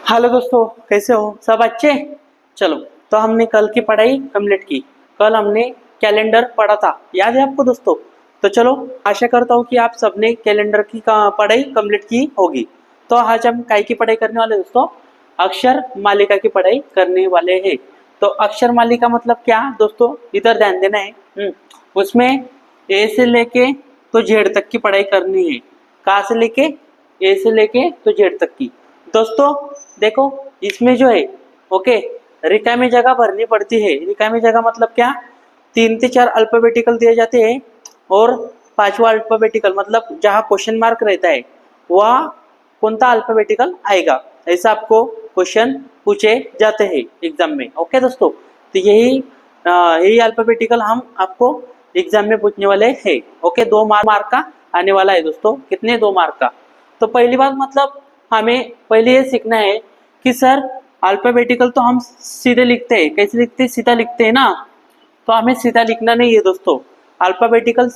Hello दोस्तों, कैसे हो? सब अच्छे? चलो, तो हमने कल की पढ़ाई कंप्लीट की। कल हमने कैलेंडर पढ़ा था, याद है आपको दोस्तों? तो चलो, आशा करता हूँ कि आप सबने कैलेंडर की पढ़ाई कंप्लीट की होगी। तो आज हम काय की पढ़ाई करने वाले दोस्तों? अक्षर मालिका की पढ़ाई करने वाले हैं। तो अक्षर मालिका मतलब क्या दोस्तों? इधर ध्यान देना है। उसमें ए से लेके तो जेड तक की पढ़ाई करनी है। कहाँ से लेके? ए से लेके तो जेड तक की। दोस्तों देखो, इसमें जो है, ओके, रिकामी जगह भरनी पड़ती है। रिकामी जगह मतलब क्या? 3 से 4 अल्फाबेटिकल दिए जाते हैं और 5वां अल्फाबेटिकल मतलब जहाँ क्वेश्चन मार्क रहता है वह कौन-सा अल्फाबेटिकल आएगा, ऐसा आपको क्वेश्चन पूछे जाते हैं एग्जाम में। ओके दोस्तों, तो यही अल्फाबेटिकल हम आपको एग्जाम में पूछने वाले हैं। ओके, 2 मार्क का आने वाला है दोस्तों। कितने? 2 मार्क का। तो पहली बात मतलब हमें पहले ये सीखना है कि सर अल्फाबेटिकल तो हम सीधे लिखते हैं। कैसे लिखते हैं? सीधा लिखते हैं ना। तो हमें सीधा लिखना नहीं है दोस्तों। अल्फाबेटिकल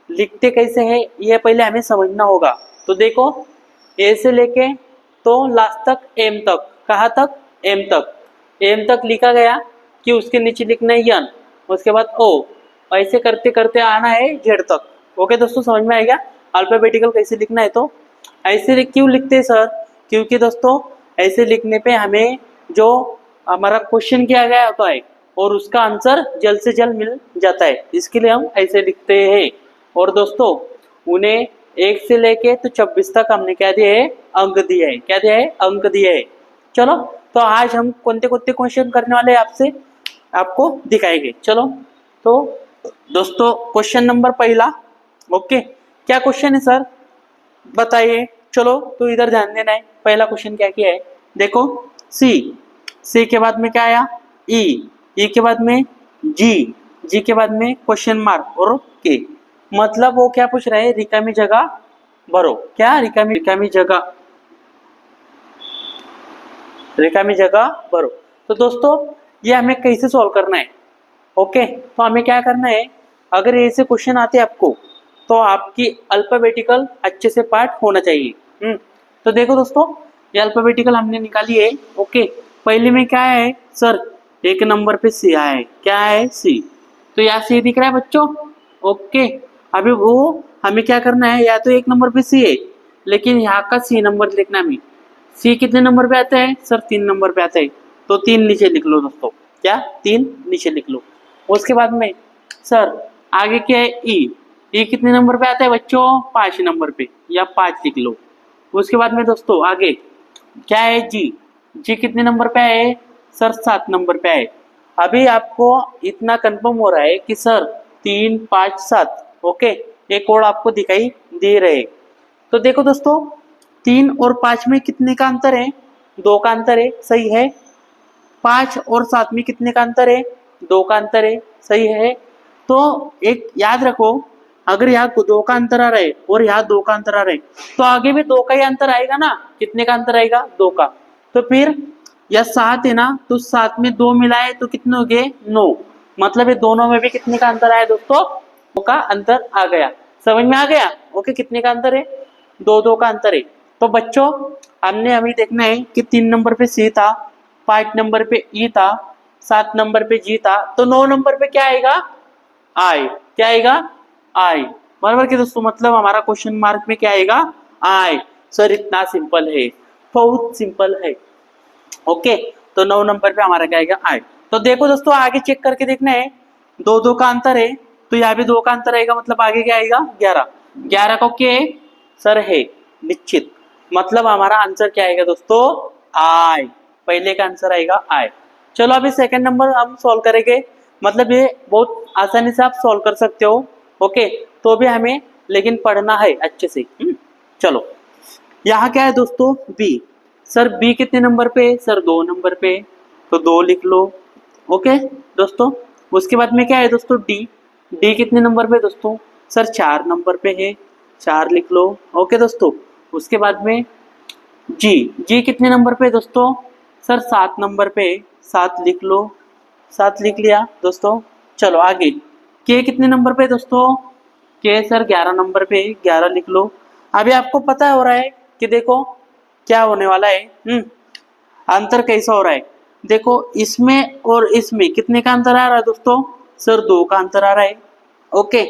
लिखते कैसे हैं ये पहले हमें समझना होगा। तो देखो, ए से लेके तो लास्ट तक, एम तक। कहाँ तक? एम तक। एम तक लिखा गया कि उसके नीचे लिखना है यन, उसके बाद ओ। ऐसे करते करते आना है जेड तक। ओके दोस्तों, समझ में आएगा अल्फाबेटिकल कैसे लिखना है? तो ऐसे क्यों लिखते हैं सर? क्योंकि दोस्तों ऐसे लिखने पे हमें जो हमारा क्वेश्चन किया गया होता है और उसका आंसर जल्द से जल्द मिल जाता है, इसके लिए हम ऐसे लिखते हैं। और दोस्तों उन्हें 1 से लेके तो 26 तक हमने क्या दिया है? अंक दिया है। क्या दिया है? अंक दिए है। चलो, तो आज हम कौन से क्वेश्चन करने वाले हैं आपसे, आपको दिखाएंगे। चलो, तो दोस्तों क्वेश्चन नंबर पहला। ओके, क्या क्वेश्चन है सर? बताइए। चलो, तो इधर ध्यान देना है। पहला क्वेश्चन क्या किया है? देखो, सी। सी के बाद में क्या आया? ई। ई के बाद में जी। जी के बाद में क्वेश्चन मार्क और के। मतलब वो क्या पूछ रहा है? रिकामी जगह भरो। क्या? रिकामी जगह, रिकामी जगह भरो। तो दोस्तों ये हमें कैसे सॉल्व करना है? ओके, तो हमें क्या करना है? अगर ऐसे क्वेश्चन आते हैं आपको, तो आपकी अल्फाबेटिकल अच्छे से पार्ट होना चाहिए। तो देखो दोस्तों, ये अल्फाबेटिकल हमने निकाली है। ओके, पहले में क्या है सर? 1 नंबर पे सी आया है। क्या है? सी। तो यहाँ सी दिख रहा है बच्चों। ओके, अभी वो हमें क्या करना है? या तो 1 नंबर पे सी है, लेकिन यहाँ का सी नंबर लिखना है। सी कितने नंबर पे आता है सर? 3 नंबर पे आता है। तो 3 नीचे लिख लो दोस्तों। क्या? 3 नीचे लिख लो। उसके बाद में सर आगे क्या है? ई। ई कितने नंबर पे आता है बच्चों? 5 नंबर पे, या 5 लिख लो। उसके बाद में दोस्तों आगे क्या है? जी। जी कितने नंबर पे है सर? 7 नंबर पे है। अभी आपको इतना कंफर्म हो रहा है कि सर 3, 5, 7। ओके, एक और आपको दिखाई दे रहे। तो देखो दोस्तों, 3 और 5 में कितने का अंतर है? 2 का अंतर है, सही है। 5 और 7 में कितने का अंतर है? 2 का अंतर है, सही है। तो एक याद रखो, अगर यहाँ 2 का अंतर आ रहा है और यहाँ 2 का अंतर आ रहा है, तो आगे भी 2 का ही अंतर आएगा ना। कितने का अंतर आएगा? 2 का। तो फिर यह 7 है ना, तो 7 में 2 मिलाए तो कितने हो गए? 9। मतलब ये दोनों में भी कितने का अंतर आया दोस्तों? 2 का अंतर आ गया। समझ में आ गया? ओके, कितने का अंतर है? 2 का अंतर है। तो बच्चों हमने अभी देखना है कि 3 नंबर पे सी था, 5 नंबर पे ई था, 7 नंबर पे जी था, तो 9 नंबर पे क्या आएगा? आई। क्या आएगा? आई। बराबर कि दोस्तों? मतलब हमारा क्वेश्चन मार्क में क्या आएगा? आई। सर इतना सिंपल है, बहुत सिंपल है। ओके, तो 9 नंबर पे हमारा क्या आएगा? आई। तो देखो दोस्तों, आगे चेक करके देखना है। 2 का अंतर है, तो यहाँ भी 2 का अंतर आएगा, मतलब आगे क्या आएगा? 11। 11 को क्या सर है? निश्चित। मतलब हमारा आंसर क्या आएगा दोस्तों? आई। पहले का आंसर आएगा आई। चलो अभी सेकंड नंबर हम सॉल्व करेंगे। मतलब ये बहुत आसानी से आप सॉल्व कर सकते हो। ओके, तो भी हमें लेकिन पढ़ना है अच्छे से। चलो, यहाँ क्या है दोस्तों? बी। सर बी कितने नंबर पे? सर 2 नंबर पे, तो 2 लिख लो। ओके दोस्तों, उसके बाद में क्या है दोस्तों? डी। डी कितने नंबर पे दोस्तों? सर 4 नंबर पे है, 4 लिख लो। ओके दोस्तों, उसके बाद में जी। जी कितने नंबर पे दोस्तों? सर 7 नंबर पे, 7 लिख लो। 7 लिख लिया दोस्तों। चलो आगे, के कितने नंबर पे दोस्तों? के सर 11 नंबर पे, 11 लिख लो। अभी आपको पता हो रहा है कि देखो क्या होने वाला है। अंतर कैसा हो रहा है, देखो इसमें और इसमें कितने का अंतर आ रहा है दोस्तों, सर 2 का अंतर आ रहा है। ओके,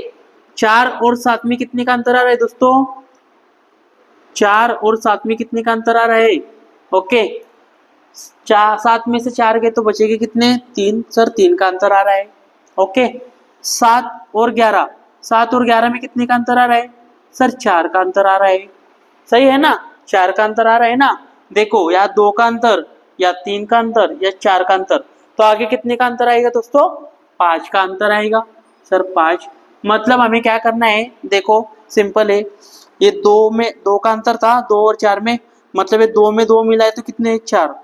4 और 7 में कितने का अंतर आ रहा है दोस्तों, 4 और 7 में कितने का अंतर आ रहा है। ओके, 7 में से 4 गए तो बचेंगे कितने, 3, सर 3 का अंतर आ रहा है। ओके, 7 और 11, 7 और 11 में कितने का अंतर आ रहा है, सर 4 का अंतर आ रहा है। सही है ना, 4 का अंतर आ रहा है ना। देखो या 2 का अंतर या 3 का अंतर या 4 का अंतर, तो आगे कितने का अंतर आएगा दोस्तों, 5 का अंतर आएगा। सर 5, मतलब हमें क्या करना है, देखो सिंपल है, ये 2 में 2 का अंतर था, 2 और 4 में, मतलब ये 2 में 2 मिलाए तो कितने 4,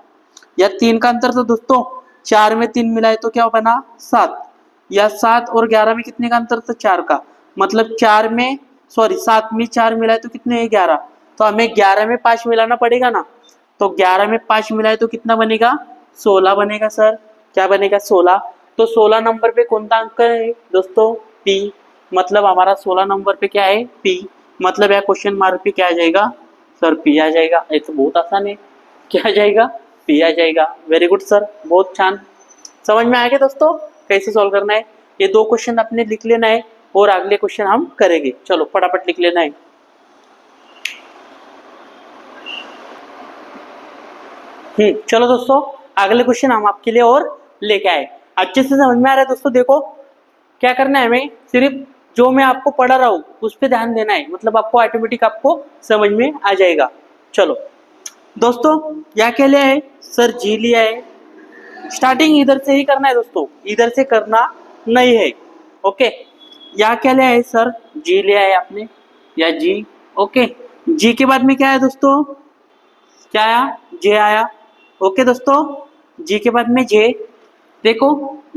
या 3 का अंतर था दोस्तों, 4 में 3 मिलाए तो क्या बना 7, या 7 और 11 में कितने का अंतर था 4 का, मतलब 4 में 7 में 4 मिलाए तो कितने 11, तो हमें 11 में 5 मिलाना पड़ेगा ना, तो 11 में 5 मिलाए तो कितना बनेगा 16 बनेगा। सर क्या बनेगा 16, तो 16 नंबर पे कौन सा अंक है दोस्तों, पी, मतलब हमारा 16 नंबर पे क्या है, पी, मतलब यह क्वेश्चन मार्क पे क्या आ जाएगा, सर पी आ जाएगा। ये तो बहुत आसान है, क्या आ जाएगा, पी आ जाएगा। वेरी गुड सर, बहुत छान, समझ में आ गया दोस्तों कैसे सॉल्व करना है। ये 2 क्वेश्चन अपने लिख लेना है और अगले क्वेश्चन हम करेंगे, चलो फटाफट लिख लेना है। चलो दोस्तों अगले क्वेश्चन हम आपके लिए और लेके आए, अच्छे से समझ में आ रहा है दोस्तों। देखो क्या करना है, हमें सिर्फ जो मैं आपको पढ़ा रहा हूँ उस पर ध्यान देना है, मतलब आपको ऑटोमेटिक आपको समझ में आ जाएगा। चलो दोस्तों क्या क्या लिया है, सर जी लिया है, स्टार्टिंग इधर से ही करना है दोस्तों, इधर से करना नहीं है। ओके, या क्या लिया है सर, जी लिया है आपने, या जी। ओके, जी के बाद में क्या है दोस्तों, क्या आया, जे आया। ओके दोस्तों, जी के बाद में जे, देखो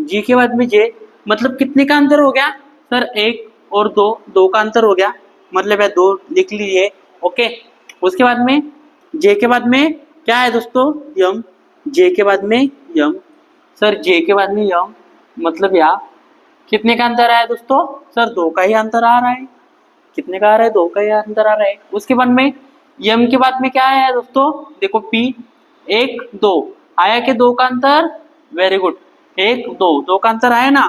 जी के बाद में जे, मतलब कितने का अंतर हो गया सर, 1 और 2, 2 का अंतर हो गया, मतलब है 2 लिख लीजिए। ओके, उसके बाद में जे के बाद में क्या है दोस्तों, यम, जे के बाद में यम, सर जे के बाद में यम, मतलब या कितने का अंतर आया दोस्तों, सर 2 का ही अंतर आ रहा है, कितने का आ रहा है, 2 का ही अंतर आ रहा है। उसके बाद में यम के बाद में क्या आया दोस्तों, देखो पी, 1 2 आया कि 2 का अंतर, वेरी गुड, 1 2 2 का अंतर आया ना,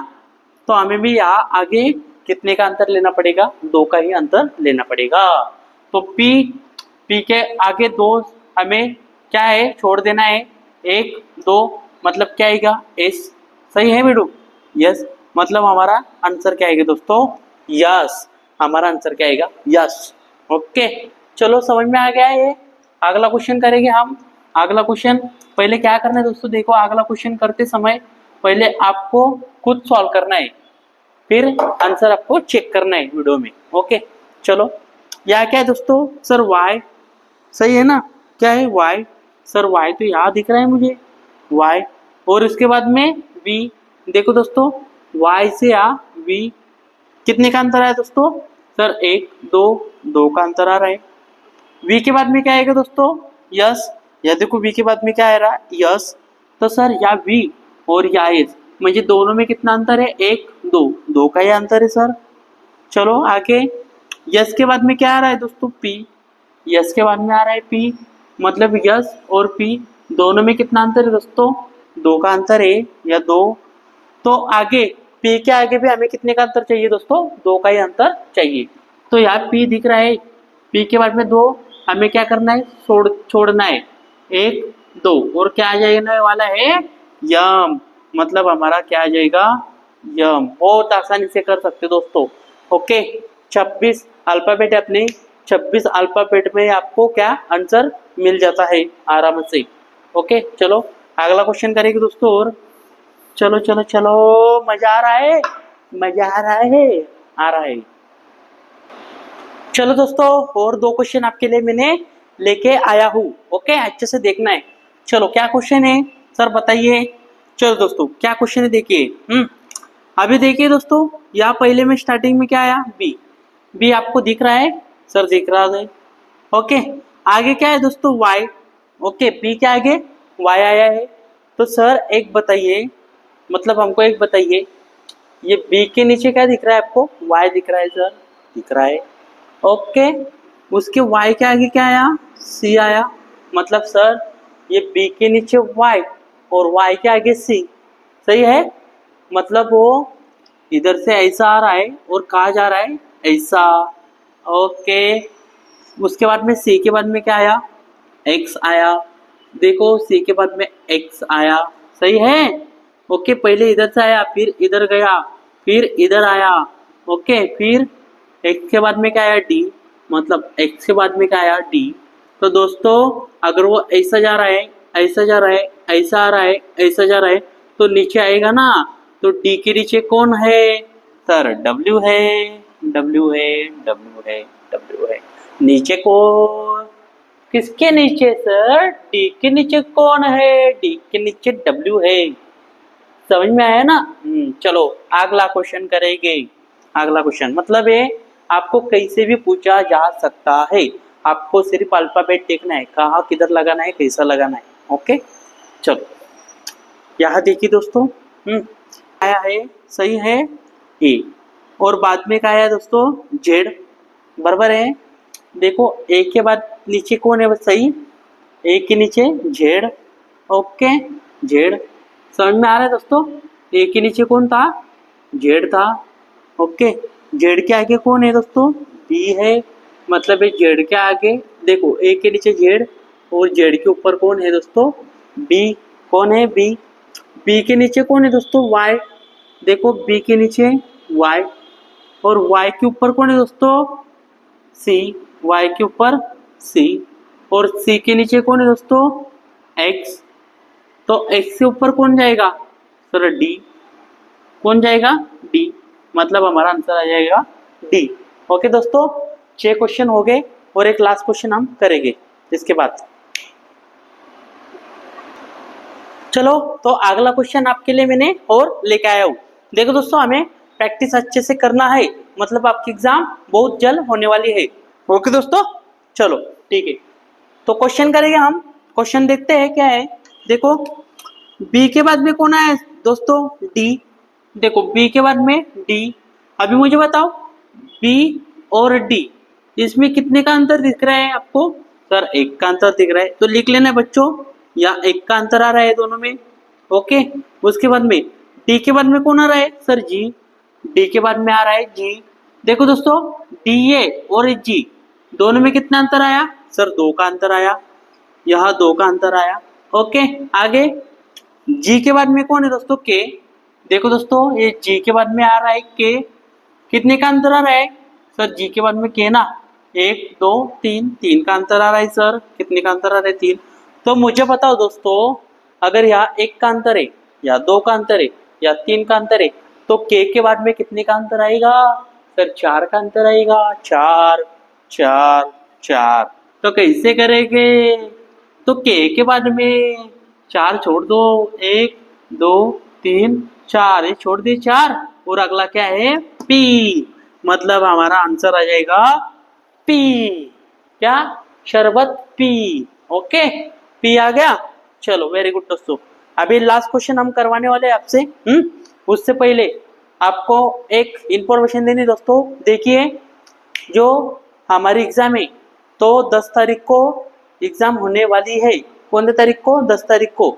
तो हमें भी यहाँ आगे कितने का अंतर लेना पड़ेगा, 2 का ही अंतर लेना पड़ेगा। तो पी, पी के आगे 2 हमें क्या है छोड़ देना है, 1 2, मतलब क्या आएगा एस, सही है बेटू, यस, मतलब हमारा आंसर क्या आएगा दोस्तों, यस, हमारा आंसर क्या आएगा, यस। ओके, चलो समझ में आ गया है। ये अगला क्वेश्चन करेंगे हम। अगला क्वेश्चन पहले क्या करना है दोस्तों, देखो अगला क्वेश्चन करते समय पहले आपको खुद सॉल्व करना है, फिर आंसर आपको चेक करना है वीडियो में। ओके, चलो यहाँ क्या है दोस्तों, सर वाई, सही है ना, क्या है वाई, सर वाई तो यहाँ दिख रहा है मुझे, वाई, और उसके बाद में वी, देखो दोस्तों वाई से आ वी, कितने का अंतर आया दोस्तों, सर 1 2, 2 का अंतर आ रहा है। वी के बाद में क्या आएगा दोस्तों, यस, या देखो वी के बाद में क्या आ रहा है, यस, तो सर या वी और या एस, मुझे दोनों में कितना अंतर है, 1 2, 2 का ही अंतर है सर। चलो आगे, यस के बाद में क्या आ रहा है दोस्तों, पी, यस के बाद में आ रहा है पी, मतलब यस और पी दोनों में कितना अंतर है दोस्तों, 2 का अंतर है, या 2, तो आगे पी के आगे भी हमें कितने का अंतर चाहिए दोस्तों, 2 का ही अंतर चाहिए। तो यहाँ पी दिख रहा है, पी के बाद में 2, हमें क्या करना है, छोड़ना है, 1 2, और क्या आ जाने वाला है, यम, मतलब हमारा क्या आ जाएगा, यम। बहुत आसानी से कर सकते दोस्तों। ओके, 26 अल्फाबेट है अपने, 26 अल्फाबेट में आपको क्या आंसर मिल जाता है आराम से। ओके, चलो अगला क्वेश्चन करेंगे दोस्तों, और चलो चलो चलो, मजा आ रहा है, मजा आ रहा है, आ रहा है। चलो दोस्तों और 2 क्वेश्चन आपके लिए मैंने लेके आया हूँ। ओके, अच्छे से देखना है। चलो क्या क्वेश्चन है सर बताइए। चलो दोस्तों क्या क्वेश्चन है देखिए। अभी देखिए दोस्तों, यहाँ पहले में स्टार्टिंग में क्या आया, बी, बी आपको दिख रहा है, सर दिख रहा है। ओके, आगे क्या है दोस्तों, वाई। ओके, बी के आगे वाई आया है, तो सर एक बताइए, मतलब हमको एक बताइए, ये बी के नीचे क्या दिख रहा है आपको, वाई दिख रहा है सर, दिख रहा है। ओके, उसके वाई के आगे क्या आया, सी आया, मतलब सर ये बी के नीचे वाई और वाई के आगे सी, सही है। मतलब वो इधर से ऐसा आ रहा है और कहा जा रहा है ऐसा, ओके। उसके बाद में सी के बाद में क्या आया, एक्स आया, देखो सी के बाद में एक्स आया, सही है। ओके, पहले इधर से आया, फिर इधर गया, फिर इधर आया, ओके। फिर एक्स के बाद में क्या आया, डी, मतलब एक्स के बाद में क्या आया, डी। तो दोस्तों अगर वो ऐसा जा रहा है, ऐसा जा रहा है, ऐसा आ रहा है, ऐसा जा रहा है, तो नीचे आएगा ना। तो डी के नीचे कौन है सर, डब्ल्यू है, डब्ल्यू है, डब्ल्यू है, डब्ल्यू है। नीचे को किसके नीचे सर, डी के नीचे कौन है, डी के नीचे डब्ल्यू है। समझ में आया ना। चलो अगला क्वेश्चन करेंगे। अगला क्वेश्चन मतलब ये आपको कैसे भी पूछा जा सकता है, आपको सिर्फ अल्फाबेट देखना है, कहाँ किधर लगाना है, कैसा लगाना है, ओके। चलो यहाँ देखिए दोस्तों, आया है, सही है, ए, और बाद में क्या आया दोस्तों, जेड, बराबर है। देखो ए के बाद नीचे कौन है, सही, ए के नीचे जेड, ओके, जेड। समझ में आ रहा है दोस्तों, ए के नीचे कौन था, जेड था, ओके। जेड के आगे कौन है दोस्तों, बी है, मतलब ये जेड के आगे देखो ए के नीचे जेड और जेड के ऊपर कौन है दोस्तों, बी, कौन है, बी। बी के नीचे कौन है दोस्तों, वाई, देखो बी के नीचे वाई, और वाई के ऊपर कौन है दोस्तों, सी, वाई के ऊपर सी, और सी के नीचे कौन है दोस्तों, एक्स। तो एक्स के ऊपर कौन जाएगा सर, डी, कौन जाएगा, डी, मतलब हमारा आंसर आ जाएगा डी। ओके दोस्तों, 6 क्वेश्चन हो गए और एक लास्ट क्वेश्चन हम करेंगे इसके बाद। चलो तो अगला क्वेश्चन आपके लिए मैंने और लेके आया हूँ। देखो दोस्तों, हमें प्रैक्टिस अच्छे से करना है, मतलब आपकी एग्जाम बहुत जल्द होने वाली है। ओके दोस्तों, चलो ठीक है, तो क्वेश्चन करेंगे हम। क्वेश्चन देखते हैं क्या है। देखो बी के बाद में कौन है दोस्तों, डी, देखो बी के बाद में डी। अभी मुझे बताओ बी और डी इसमें कितने का अंतर दिख रहा है आपको, सर एक का अंतर दिख रहा है, तो लिख लेना बच्चों, या एक का अंतर आ रहा है दोनों में, ओके। उसके बाद में डी के बाद में कौन आ रहा है सर, जी, डी के बाद में आ रहा है जी। देखो दोस्तों डी ए और जी दोनों में कितना अंतर आया सर, 2 का अंतर आया, यहाँ 2 का अंतर आया, ओके। आगे जी के बाद में कौन है दोस्तों, के, देखो दोस्तों ये जी के बाद में आ रहा है के, कितने का अंतर आ रहा है सर, जी के बाद में के ना, 1 2 3, 3 का अंतर आ रहा है सर, कितने का अंतर आ रहा है, 3। तो मुझे बताओ दोस्तों, अगर यहाँ 1 का अंतर है या 2 का अंतर है या 3 का अंतर है, तो के बाद में कितने का अंतर आएगा सर, 4 का अंतर आएगा, 4 4 4। तो कैसे करेंगे, तो के बाद में 4 छोड़ दो, 1 2 3 4, ये छोड़ दिए 4, और अगला क्या है, पी, मतलब हमारा आंसर आ जाएगा पी, क्या, शरबत पी, ओके, पी आ गया। चलो वेरी गुड दोस्तों, अभी लास्ट क्वेश्चन हम करवाने वाले हैं आपसे। उससे पहले आपको एक इंफॉर्मेशन देनी दोस्तों, देखिए जो हमारी एग्जाम है तो 10 तारीख को एग्जाम होने वाली है, कौन तारीख को, 10 तारीख को।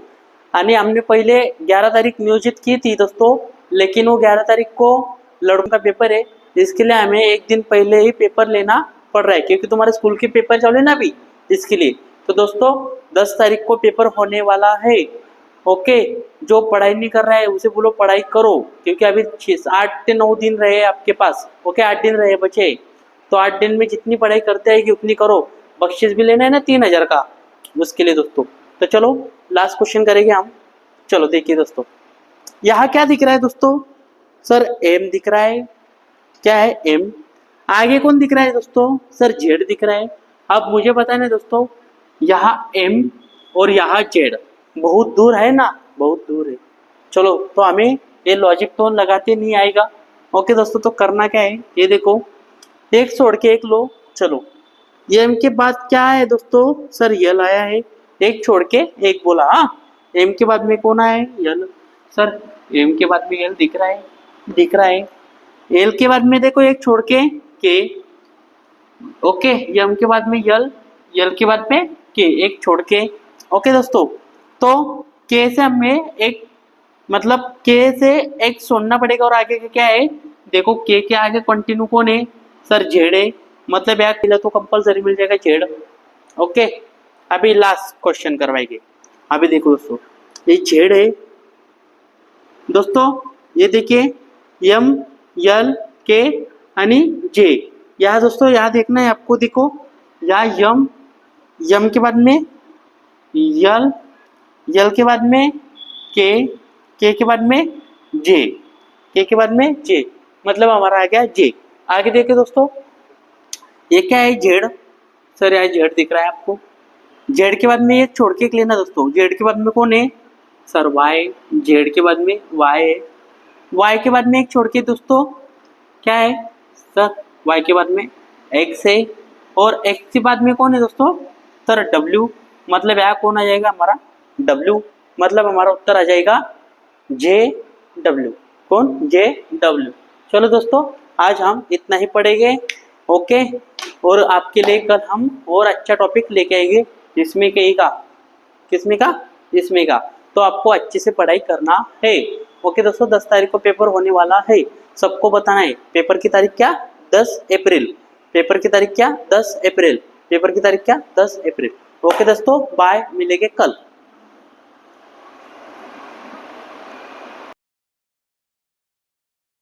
आणि हमने पहले 11 तारीख नियोजित की थी दोस्तों, लेकिन वो 11 तारीख को लड़कों का पेपर है, इसके लिए हमें एक दिन पहले ही पेपर लेना पड़ रहा है, क्योंकि तुम्हारे स्कूल के पेपर चल रहे ना अभी, इसके लिए। तो दोस्तों 10 तारीख को पेपर होने वाला है, ओके। जो पढ़ाई नहीं कर रहा है उसे बोलो पढ़ाई करो, क्योंकि अभी 8 से 9 दिन रहे आपके पास, ओके, 8 दिन रहे बचे, तो 8 दिन में जितनी पढ़ाई करते हैं कि उतनी करो, बख्शिश भी लेना है ना 3000 का, उसके लिए दोस्तों। तो चलो लास्ट क्वेश्चन करेंगे हम। चलो देखिए दोस्तों, यहाँ क्या दिख रहा है दोस्तों सर, एम दिख रहा है, क्या है एम। आगे कौन दिख रहा है दोस्तों सर, जेड दिख रहा है। अब मुझे बताना दोस्तों, यहाँ एम और यहाँ जेड बहुत दूर है ना, बहुत दूर है। चलो तो हमें ये लॉजिक तो लगाते नहीं आएगा, ओके दोस्तों। तो करना क्या है, ये देखो एक छोड़ के एक लो। चलो एम के बाद क्या है दोस्तों सर, यल आया है, एक छोड़ के एक बोला। हाँ, एम के बाद में कौन आया है, यल, सर एम के बाद में यल दिख रहा है, दिख रहा है। एल के बाद में देखो एक छोड़ के, ओके, एम के बाद में यल, यल के बाद में के, एक छोड़ के, ओके दोस्तों, तो के से हमें एक मतलब के से एक छोड़ना पड़ेगा और आगे का क्या है, देखो के आगे कंटिन्यू कौन है सर, जेड है, मतलब यार पहले तो कंपलसरी मिल जाएगा जेड। ओके, अभी लास्ट क्वेश्चन करवाएंगे। अभी देखो दोस्तों, ये जेड है दोस्तों, ये देखिए एम एल के आणि जे, यहाँ दोस्तों यहाँ देखना है आपको, देखो यहाँ यम के बाद में यल, यल के बाद में के के बाद में जे, के के बाद में जे, मतलब हमारा आ गया जे। आगे देखिए दोस्तों, ये क्या है जेड, सर यहाँ जेड दिख रहा है आपको, जेड के बाद में ये छोड़ के लेना दोस्तों, जेड के बाद में कौन है सर वाई, जेड के बाद में वाई है, वाई के बाद में एक छोड़ के दोस्तों क्या है सर, वाई के बाद में एक्स है, और एक्स के बाद में कौन है दोस्तों सर डब्ल्यू, मतलब यहाँ कौन आ जाएगा हमारा डब्ल्यू, मतलब हमारा उत्तर आ जाएगा जे डब्ल्यू, कौन जे डब्ल्यू। चलो दोस्तों, आज हम इतना ही पढ़ेंगे। ओके, और आपके लिए कल हम और अच्छा टॉपिक लेके आएंगे, जिसमें कहेगा किसमें का, इसमें का, तो आपको अच्छे से पढ़ाई करना है। ओके दोस्तों, 10 तारीख को पेपर होने वाला है, सबको बताना है। पेपर की तारीख क्या, 10 अप्रैल, पेपर की तारीख क्या 10 अप्रैल, पेपर की तारीख क्या 10 अप्रैल। ओके दोस्तों, बाय, मिलेंगे कल।